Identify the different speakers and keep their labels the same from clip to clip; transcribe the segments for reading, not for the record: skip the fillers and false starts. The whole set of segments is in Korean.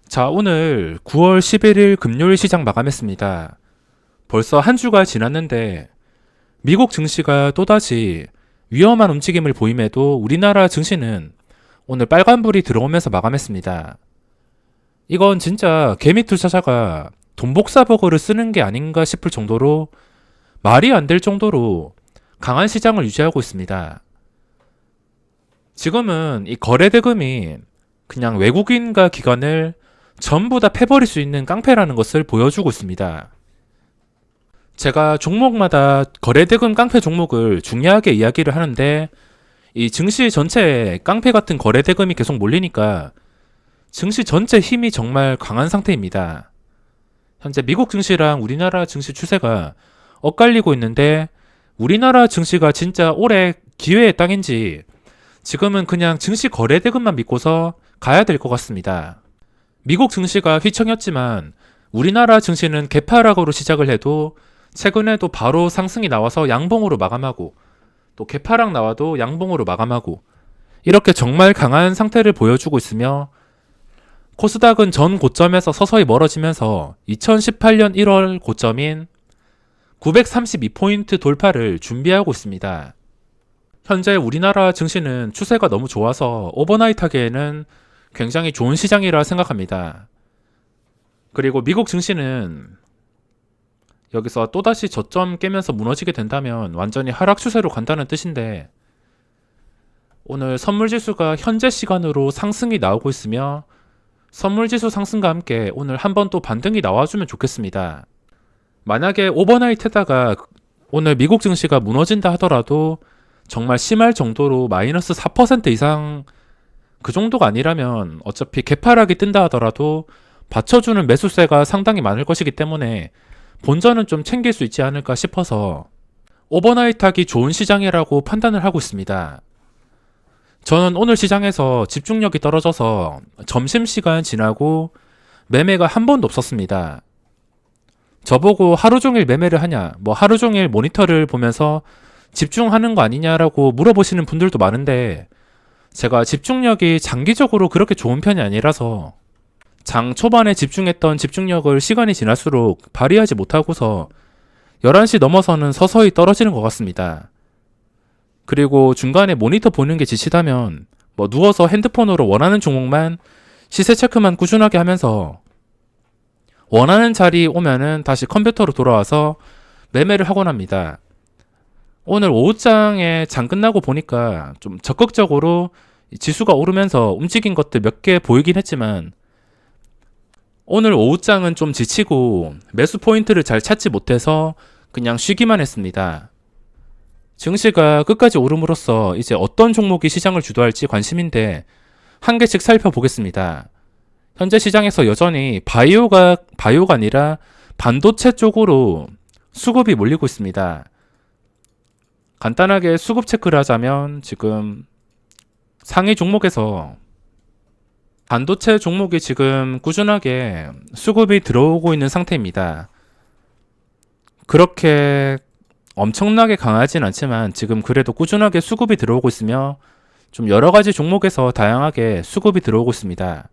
Speaker 1: 자, 오늘 9월 11일 금요일 시장 마감했습니다. 벌써 한 주가 지났는데 미국 증시가 또다시 위험한 움직임을 보임에도 우리나라 증시는 오늘 빨간불이 들어오면서 마감했습니다. 이건 진짜 개미 투자자가 돈복사버거를 쓰는 게 아닌가 싶을 정도로 말이 안 될 정도로 강한 시장을 유지하고 있습니다. 지금은 이 거래대금이 그냥 외국인과 기관을 전부 다 패버릴 수 있는 깡패라는 것을 보여주고 있습니다. 제가 종목마다 거래대금 깡패 종목을 중요하게 이야기를 하는데 이 증시 전체에 깡패 같은 거래대금이 계속 몰리니까 증시 전체 힘이 정말 강한 상태입니다. 현재 미국 증시랑 우리나라 증시 추세가 엇갈리고 있는데 우리나라 증시가 진짜 올해 기회의 땅인지 지금은 그냥 증시 거래대금만 믿고서 가야 될 것 같습니다. 미국 증시가 휘청였지만 우리나라 증시는 개파락으로 시작을 해도 최근에도 바로 상승이 나와서 양봉으로 마감하고 또 개파락 나와도 양봉으로 마감하고 이렇게 정말 강한 상태를 보여주고 있으며 코스닥은 전 고점에서 서서히 멀어지면서 2018년 1월 고점인 932포인트 돌파를 준비하고 있습니다. 현재 우리나라 증시는 추세가 너무 좋아서 오버나잇 하기에는 굉장히 좋은 시장이라 생각합니다. 그리고 미국 증시는 여기서 또다시 저점 깨면서 무너지게 된다면 완전히 하락 추세로 간다는 뜻인데 오늘 선물지수가 현재 시간으로 상승이 나오고 있으며 선물지수 상승과 함께 오늘 한번 또 반등이 나와주면 좋겠습니다. 만약에 오버나잇 했다가 오늘 미국 증시가 무너진다 하더라도 정말 심할 정도로 마이너스 4% 이상 그 정도가 아니라면 어차피 개파락이 뜬다 하더라도 받쳐주는 매수세가 상당히 많을 것이기 때문에 본전은 좀 챙길 수 있지 않을까 싶어서 오버나잇 하기 좋은 시장이라고 판단을 하고 있습니다. 저는 오늘 시장에서 집중력이 떨어져서 점심시간 지나고 매매가 한 번도 없었습니다. 저보고 하루 종일 매매를 하냐, 하루 종일 모니터를 보면서 집중하는 거 아니냐라고 물어보시는 분들도 많은데 제가 집중력이 장기적으로 그렇게 좋은 편이 아니라서 장 초반에 집중했던 집중력을 시간이 지날수록 발휘하지 못하고서 11시 넘어서는 서서히 떨어지는 것 같습니다. 그리고 중간에 모니터 보는 게 지치다면 누워서 핸드폰으로 원하는 종목만 시세 체크만 꾸준하게 하면서 원하는 자리 오면은 다시 컴퓨터로 돌아와서 매매를 하곤 합니다. 오늘 오후장에 장 끝나고 보니까 좀 적극적으로 지수가 오르면서 움직인 것들 몇 개 보이긴 했지만 오늘 오후장은 좀 지치고 매수 포인트를 잘 찾지 못해서 그냥 쉬기만 했습니다. 증시가 끝까지 오름으로써 이제 어떤 종목이 시장을 주도할지 관심인데 한 개씩 살펴보겠습니다. 현재 시장에서 여전히 바이오가 아니라 반도체 쪽으로 수급이 몰리고 있습니다. 간단하게 수급 체크를 하자면 지금 상위 종목에서 반도체 종목이 지금 꾸준하게 수급이 들어오고 있는 상태입니다. 그렇게 엄청나게 강하진 않지만 지금 그래도 꾸준하게 수급이 들어오고 있으며 좀 여러 가지 종목에서 다양하게 수급이 들어오고 있습니다.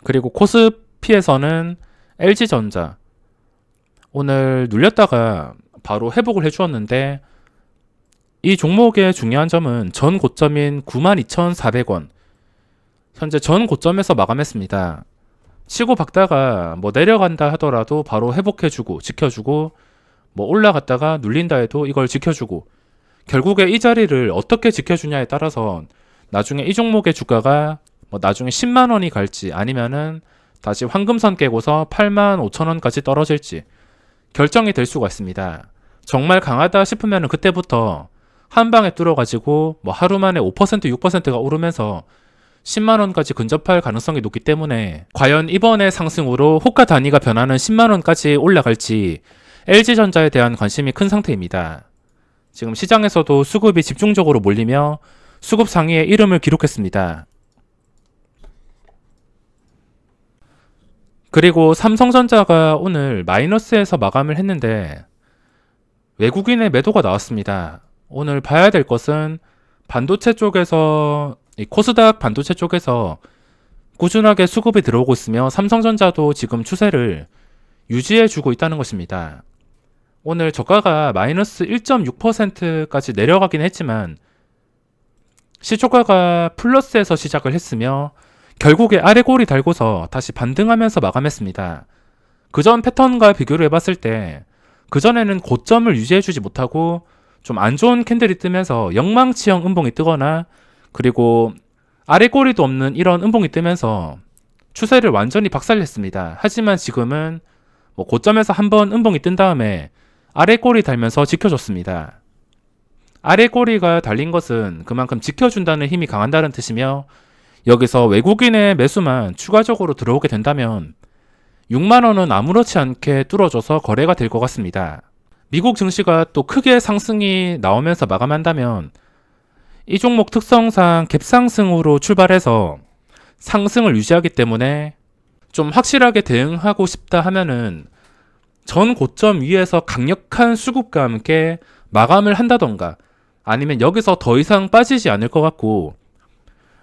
Speaker 1: 그리고 코스피에서는 LG전자 오늘 눌렸다가 바로 회복을 해주었는데 이 종목의 중요한 점은 전 고점인 92,400원 현재 전 고점에서 마감했습니다. 치고 박다가 내려간다 하더라도 바로 회복해주고 지켜주고 올라갔다가 눌린다 해도 이걸 지켜주고 결국에 이 자리를 어떻게 지켜주냐에 따라서 나중에 이 종목의 주가가 나중에 10만원이 갈지 아니면은 다시 황금선 깨고서 85,000원까지 떨어질지 결정이 될 수가 있습니다. 정말 강하다 싶으면 그때부터 한 방에 뚫어가지고 하루 만에 5% 6%가 오르면서 10만원까지 근접할 가능성이 높기 때문에 과연 이번의 상승으로 호가 단위가 변하는 10만원까지 올라갈지 LG전자에 대한 관심이 큰 상태입니다. 지금 시장에서도 수급이 집중적으로 몰리며 수급 상위에 이름을 기록했습니다. 그리고 삼성전자가 오늘 마이너스에서 마감을 했는데 외국인의 매도가 나왔습니다. 오늘 봐야 될 것은 반도체 쪽에서 이 코스닥 반도체 쪽에서 꾸준하게 수급이 들어오고 있으며 삼성전자도 지금 추세를 유지해주고 있다는 것입니다. 오늘 저가가 마이너스 1.6%까지 내려가긴 했지만 시초가가 플러스에서 시작을 했으며 결국에 아래 골이 달고서 다시 반등하면서 마감했습니다. 그전 패턴과 비교를 해봤을 때 그전에는 고점을 유지해주지 못하고 좀 안 좋은 캔들이 뜨면서 영망치형 음봉이 뜨거나 그리고 아래 꼬리도 없는 이런 음봉이 뜨면서 추세를 완전히 박살냈습니다. 하지만 지금은 고점에서 한번 음봉이 뜬 다음에 아래 꼬리 달면서 지켜줬습니다. 아래 꼬리가 달린 것은 그만큼 지켜준다는 힘이 강한다는 뜻이며 여기서 외국인의 매수만 추가적으로 들어오게 된다면 6만원은 아무렇지 않게 뚫어져서 거래가 될 것 같습니다. 미국 증시가 또 크게 상승이 나오면서 마감한다면 이 종목 특성상 갭상승으로 출발해서 상승을 유지하기 때문에 좀 확실하게 대응하고 싶다 하면은 전 고점 위에서 강력한 수급과 함께 마감을 한다던가 아니면 여기서 더 이상 빠지지 않을 것 같고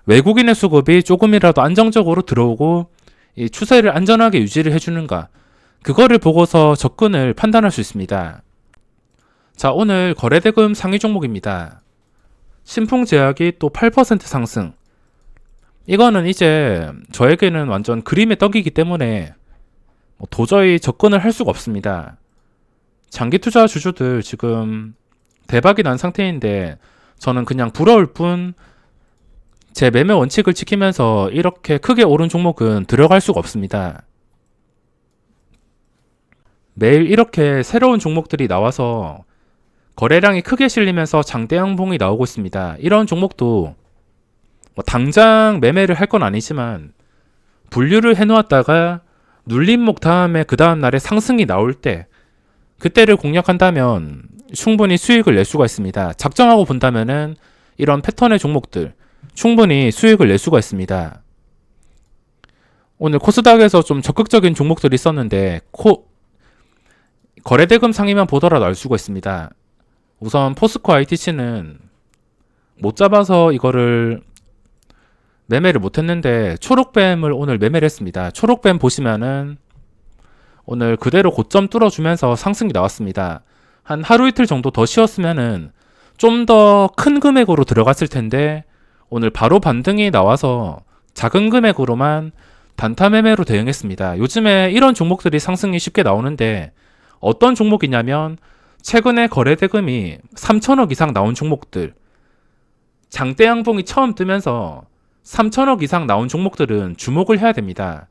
Speaker 1: 외국인의 수급이 조금이라도 안정적으로 들어오고 이 추세를 안전하게 유지를 해주는가 그거를 보고서 접근을 판단할 수 있습니다. 자, 오늘 거래대금 상위 종목입니다. 신풍제약이 또 8% 상승. 이거는 이제 저에게는 완전 그림의 떡이기 때문에 도저히 접근을 할 수가 없습니다. 장기 투자 주주들 지금 대박이 난 상태인데 저는 그냥 부러울 뿐 제 매매 원칙을 지키면서 이렇게 크게 오른 종목은 들어갈 수가 없습니다. 매일 이렇게 새로운 종목들이 나와서 거래량이 크게 실리면서 장대 양봉이 나오고 있습니다. 이런 종목도 당장 매매를 할 건 아니지만 분류를 해놓았다가 눌림목 다음에 그 다음 날에 상승이 나올 때 그때를 공략한다면 충분히 수익을 낼 수가 있습니다. 작정하고 본다면은 이런 패턴의 종목들 충분히 수익을 낼 수가 있습니다. 오늘 코스닥에서 좀 적극적인 종목들이 있었는데 거래대금 상위만 보더라도 알 수가 있습니다. 우선 포스코 ITC는 못 잡아서 이거를 매매를 못했는데 초록뱀을 오늘 매매를 했습니다. 초록뱀 보시면은 오늘 그대로 고점 뚫어주면서 상승이 나왔습니다. 한 하루 이틀 정도 더 쉬었으면은 좀 더 큰 금액으로 들어갔을 텐데 오늘 바로 반등이 나와서 작은 금액으로만 단타 매매로 대응했습니다. 요즘에 이런 종목들이 상승이 쉽게 나오는데 어떤 종목이냐면 최근에 거래대금이 3천억 이상 나온 종목들, 장대 양봉이 처음 뜨면서 3천억 이상 나온 종목들은 주목을 해야 됩니다.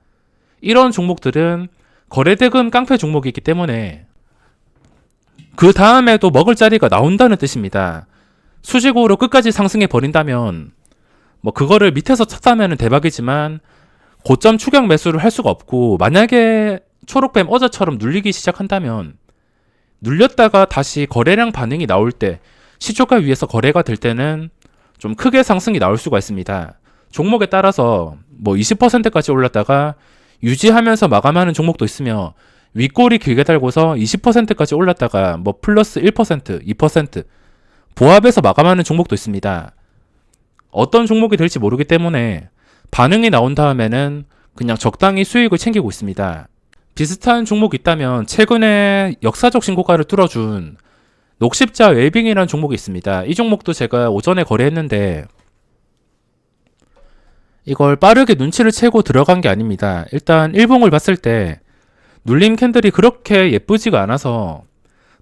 Speaker 1: 이런 종목들은 거래대금 깡패 종목이기 때문에 그 다음에도 먹을 자리가 나온다는 뜻입니다. 수직으로 끝까지 상승해 버린다면 그거를 밑에서 쳤다면 대박이지만 고점 추격 매수를 할 수가 없고 만약에 초록뱀 어제처럼 눌리기 시작한다면 눌렸다가 다시 거래량 반응이 나올 때 시초가 위에서 거래가 될 때는 좀 크게 상승이 나올 수가 있습니다. 종목에 따라서 20%까지 올랐다가 유지하면서 마감하는 종목도 있으며 윗골이 길게 달고서 20%까지 올랐다가 플러스 1%, 2% 보합해서 마감하는 종목도 있습니다. 어떤 종목이 될지 모르기 때문에 반응이 나온 다음에는 그냥 적당히 수익을 챙기고 있습니다. 비슷한 종목이 있다면 최근에 역사적 신고가를 뚫어준 녹십자 웰빙이라는 종목이 있습니다. 이 종목도 제가 오전에 거래했는데 이걸 빠르게 눈치를 채고 들어간 게 아닙니다. 일단 일봉을 봤을 때 눌림 캔들이 그렇게 예쁘지가 않아서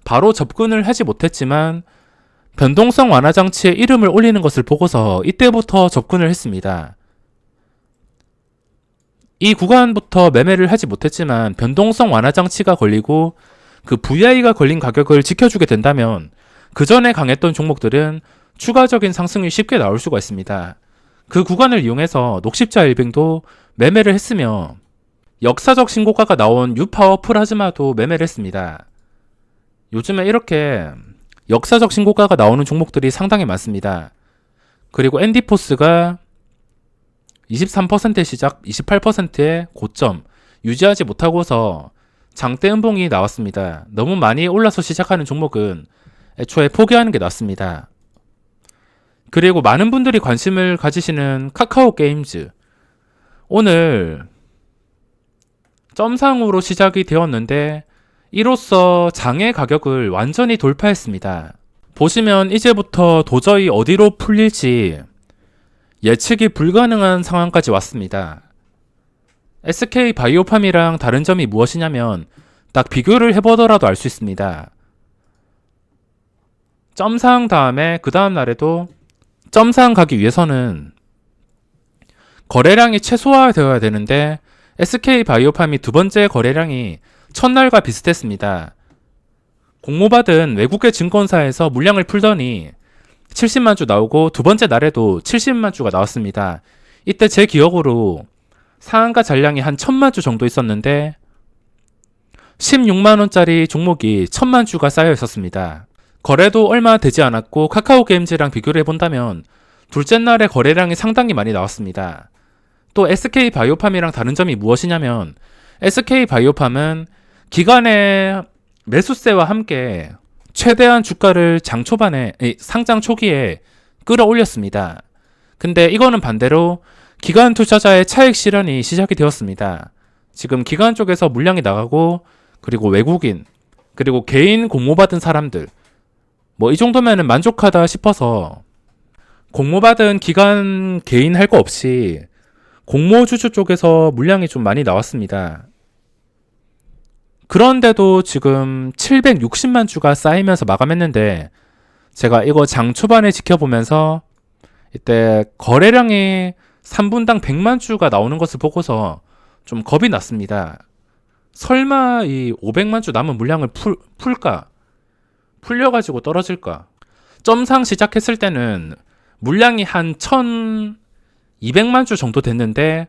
Speaker 1: 바로 접근을 하지 못했지만 변동성 완화 장치에 이름을 올리는 것을 보고서 이때부터 접근을 했습니다. 이 구간부터 매매를 하지 못했지만 변동성 완화 장치가 걸리고 그 VI가 걸린 가격을 지켜주게 된다면 그 전에 강했던 종목들은 추가적인 상승이 쉽게 나올 수가 있습니다. 그 구간을 이용해서 녹십자 일빙도 매매를 했으며 역사적 신고가가 나온 유파워 플라즈마도 매매를 했습니다. 요즘에 이렇게 역사적 신고가가 나오는 종목들이 상당히 많습니다. 그리고 엔디포스가 23%의 시작, 28%의 고점 유지하지 못하고서 장대 음봉이 나왔습니다. 너무 많이 올라서 시작하는 종목은 애초에 포기하는 게 낫습니다. 그리고 많은 분들이 관심을 가지시는 카카오 게임즈. 오늘 점상으로 시작이 되었는데 이로써 장의 가격을 완전히 돌파했습니다. 보시면 이제부터 도저히 어디로 풀릴지 예측이 불가능한 상황까지 왔습니다. SK 바이오팜이랑 다른 점이 무엇이냐면 딱 비교를 해보더라도 알 수 있습니다. 점상 다음에 그 다음 날에도 점상 가기 위해서는 거래량이 최소화되어야 되는데 SK 바이오팜이 두 번째 거래량이 첫날과 비슷했습니다. 공모받은 외국계 증권사에서 물량을 풀더니 70만 주 나오고 두 번째 날에도 70만 주가 나왔습니다. 이때 제 기억으로 상한가 잔량이 한 1000만 주 정도 있었는데 16만원짜리 종목이 1000만 주가 쌓여 있었습니다. 거래도 얼마 되지 않았고 카카오게임즈랑 비교를 해본다면 둘째 날에 거래량이 상당히 많이 나왔습니다. 또 SK 바이오팜이랑 다른 점이 무엇이냐면 SK 바이오팜은 기관의 매수세와 함께 최대한 주가를 장 초반에 상장 초기에 끌어올렸습니다. 근데 이거는 반대로 기관 투자자의 차익 실현이 시작이 되었습니다. 지금 기관 쪽에서 물량이 나가고 그리고 외국인 그리고 개인 공모받은 사람들 이 정도면은 만족하다 싶어서 공모받은 기관 개인 할 거 없이 공모주주 쪽에서 물량이 좀 많이 나왔습니다. 그런데도 지금 760만 주가 쌓이면서 마감했는데 제가 이거 장 초반에 지켜보면서 이때 거래량이 3분당 100만 주가 나오는 것을 보고서 좀 겁이 났습니다. 설마 이 500만 주 남은 물량을 풀까? 풀려가지고 떨어질까? 점상 시작했을 때는 물량이 한 1200만 주 정도 됐는데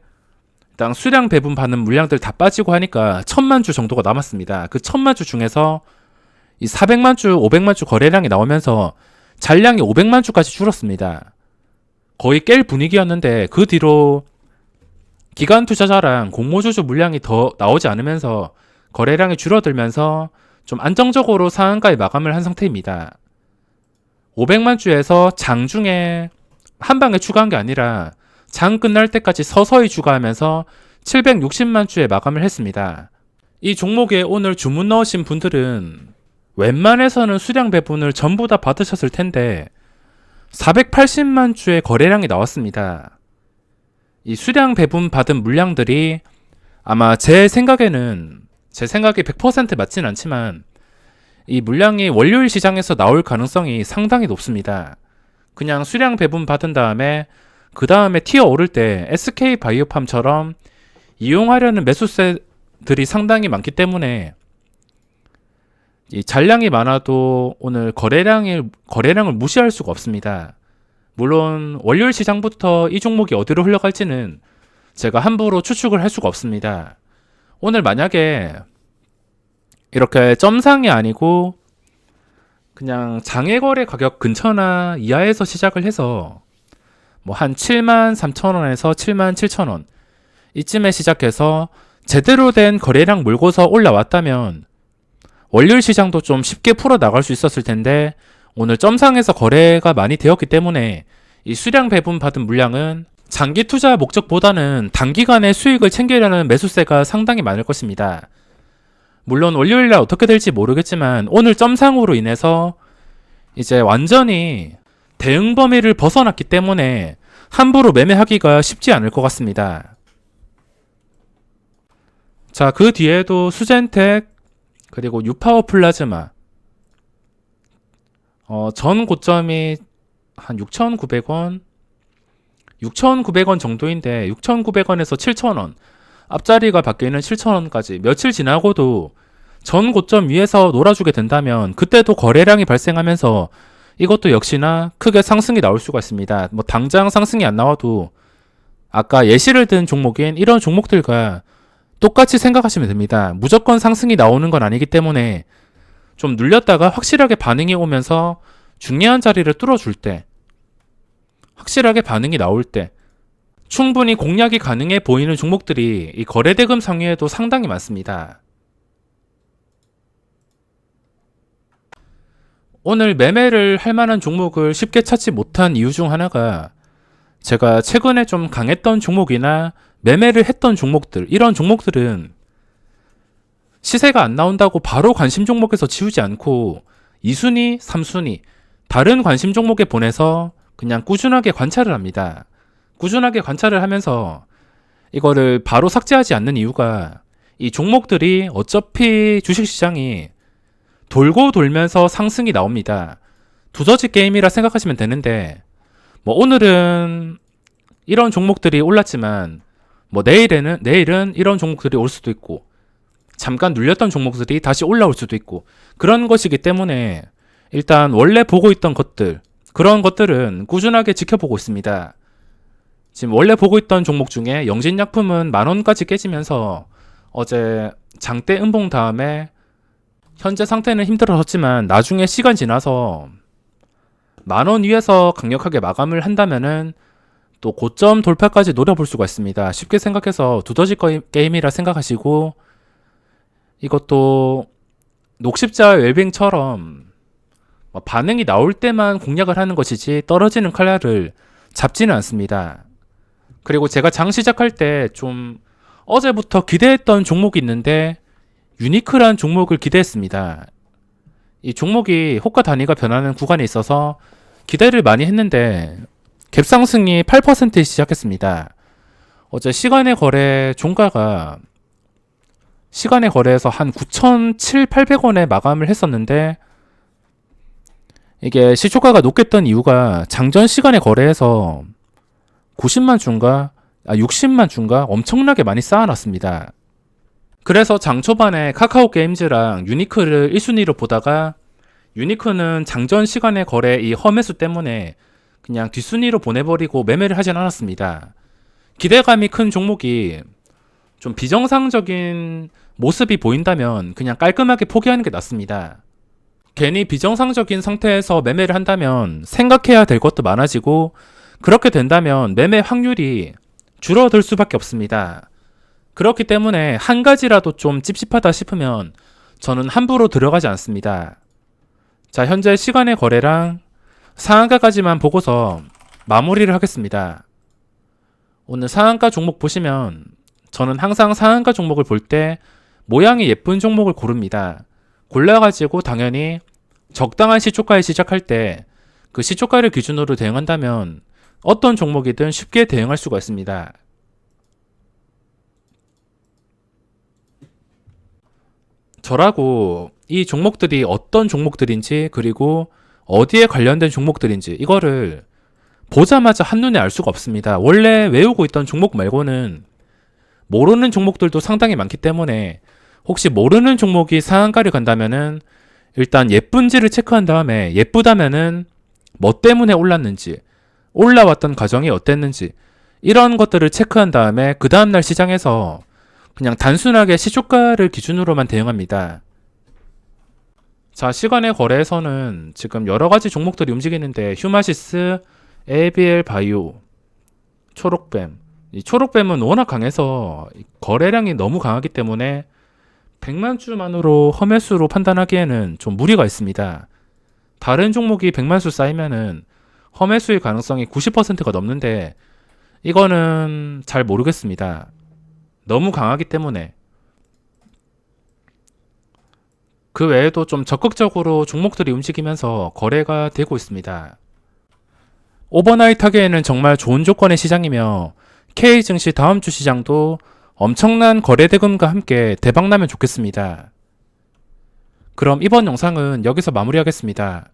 Speaker 1: 일단 수량 배분 받는 물량들 다 빠지고 하니까 1000만 주 정도가 남았습니다. 그 1000만 주 중에서 이 400만 주, 500만 주 거래량이 나오면서 잔량이 500만 주까지 줄었습니다. 거의 깰 분위기였는데 그 뒤로 기관 투자자랑 공모주주 물량이 더 나오지 않으면서 거래량이 줄어들면서 좀 안정적으로 상한가에 마감을 한 상태입니다. 500만 주에서 장 중에 한 방에 추가한 게 아니라 장 끝날 때까지 서서히 추가하면서 760만 주에 마감을 했습니다. 이 종목에 오늘 주문 넣으신 분들은 웬만해서는 수량 배분을 전부 다 받으셨을 텐데 480만 주의 거래량이 나왔습니다. 이 수량 배분 받은 물량들이 아마 제 생각이 100% 맞진 않지만 이 물량이 월요일 시장에서 나올 가능성이 상당히 높습니다. 그냥 수량 배분 받은 다음에 그 다음에 티어 오를 때 SK 바이오팜처럼 이용하려는 매수세들이 상당히 많기 때문에 이 잔량이 많아도 오늘 거래량을 무시할 수가 없습니다. 물론 월요일 시장부터 이 종목이 어디로 흘러갈지는 제가 함부로 추측을 할 수가 없습니다. 오늘 만약에 이렇게 점상이 아니고 그냥 장외거래 가격 근처나 이하에서 시작을 해서 한 73,000원에서 77,000원 이쯤에 시작해서 제대로 된 거래량 몰고서 올라왔다면 월요일 시장도 좀 쉽게 풀어 나갈 수 있었을 텐데 오늘 점상에서 거래가 많이 되었기 때문에 이 수량 배분 받은 물량은 장기 투자 목적보다는 단기간에 수익을 챙기려는 매수세가 상당히 많을 것입니다. 물론 월요일날 어떻게 될지 모르겠지만 오늘 점상으로 인해서 이제 완전히 대응 범위를 벗어났기 때문에 함부로 매매하기가 쉽지 않을 것 같습니다. 자, 그 뒤에도 수젠텍 그리고 유파워 플라즈마 전 고점이 한 6,900원 6,900원 정도인데 6,900원에서 7,000원 앞자리가 바뀌는 7,000원까지 며칠 지나고도 전 고점 위에서 놀아주게 된다면 그때도 거래량이 발생하면서 이것도 역시나 크게 상승이 나올 수가 있습니다. 당장 상승이 안 나와도 아까 예시를 든 종목인 이런 종목들과 똑같이 생각하시면 됩니다. 무조건 상승이 나오는 건 아니기 때문에 좀 눌렸다가 확실하게 반응이 오면서 중요한 자리를 뚫어줄 때 확실하게 반응이 나올 때 충분히 공략이 가능해 보이는 종목들이 이 거래대금 상위에도 상당히 많습니다. 오늘 매매를 할 만한 종목을 쉽게 찾지 못한 이유 중 하나가 제가 최근에 좀 강했던 종목이나 매매를 했던 종목들, 이런 종목들은 시세가 안 나온다고 바로 관심 종목에서 지우지 않고 2순위, 3순위, 다른 관심 종목에 보내서 그냥 꾸준하게 관찰을 합니다. 꾸준하게 관찰을 하면서 이거를 바로 삭제하지 않는 이유가 이 종목들이 어차피 주식시장이 돌고 돌면서 상승이 나옵니다. 두더지 게임이라 생각하시면 되는데 뭐 오늘은 이런 종목들이 올랐지만 뭐 내일은 이런 종목들이 올 수도 있고 잠깐 눌렸던 종목들이 다시 올라올 수도 있고 그런 것이기 때문에 일단 원래 보고 있던 것들 그런 것들은 꾸준하게 지켜보고 있습니다. 지금 원래 보고 있던 종목 중에 영진약품은 10,000원까지 깨지면서 어제 장대 음봉 다음에 현재 상태는 힘들어졌지만 나중에 시간 지나서 10,000원 위에서 강력하게 마감을 한다면은 또 고점 돌파까지 노려볼 수가 있습니다. 쉽게 생각해서 두더지 게임이라 생각하시고 이것도 녹십자 웰빙처럼 반응이 나올 때만 공략을 하는 것이지 떨어지는 칼날을 잡지는 않습니다. 그리고 제가 장 시작할 때 좀 어제부터 기대했던 종목이 있는데 유니크란 종목을 기대했습니다. 이 종목이 호가 단위가 변하는 구간에 있어서 기대를 많이 했는데 갭상승이 8% 시작했습니다. 어제 시간의 거래 종가가 시간의 거래에서 한 9,700~800원에 마감을 했었는데 이게 시초가가 높겠던 이유가 장전 시간의 거래에서 90만 주인가 60만 주인가 엄청나게 많이 쌓아놨습니다. 그래서 장 초반에 카카오 게임즈랑 유니크를 1순위로 보다가 유니크는 장전 시간의 거래 이 험해수 때문에 그냥 뒷순위로 보내버리고 매매를 하진 않았습니다. 기대감이 큰 종목이 좀 비정상적인 모습이 보인다면 그냥 깔끔하게 포기하는 게 낫습니다. 괜히 비정상적인 상태에서 매매를 한다면 생각해야 될 것도 많아지고 그렇게 된다면 매매 확률이 줄어들 수밖에 없습니다. 그렇기 때문에 한 가지라도 좀 찝찝하다 싶으면 저는 함부로 들어가지 않습니다. 자, 현재 시간의 거래랑 상한가까지만 보고서 마무리를 하겠습니다. 오늘 상한가 종목 보시면 저는 항상 상한가 종목을 볼 때 모양이 예쁜 종목을 고릅니다. 골라가지고 당연히 적당한 시초가에 시작할 때 그 시초가를 기준으로 대응한다면 어떤 종목이든 쉽게 대응할 수가 있습니다. 저라고 이 종목들이 어떤 종목들인지 그리고 어디에 관련된 종목들인지 이거를 보자마자 한눈에 알 수가 없습니다. 원래 외우고 있던 종목 말고는 모르는 종목들도 상당히 많기 때문에 혹시 모르는 종목이 상한가를 간다면은 일단 예쁜지를 체크한 다음에 예쁘다면은 뭐 때문에 올랐는지 올라왔던 과정이 어땠는지 이런 것들을 체크한 다음에 그 다음날 시장에서 그냥 단순하게 시초가를 기준으로만 대응합니다. 자, 시간의 거래에서는 지금 여러가지 종목들이 움직이는데 휴마시스, ABL 바이오, 초록뱀 이 초록뱀은 워낙 강해서 거래량이 너무 강하기 때문에 100만 주만으로 험해수로 판단하기에는 좀 무리가 있습니다. 다른 종목이 100만 수 쌓이면은 험해수의 가능성이 90%가 넘는데 이거는 잘 모르겠습니다. 너무 강하기 때문에. 그 외에도 좀 적극적으로 종목들이 움직이면서 거래가 되고 있습니다. 오버나이트 하기에는 정말 좋은 조건의 시장이며 K증시 다음 주 시장도 엄청난 거래 대금과 함께 대박나면 좋겠습니다. 그럼 이번 영상은 여기서 마무리하겠습니다.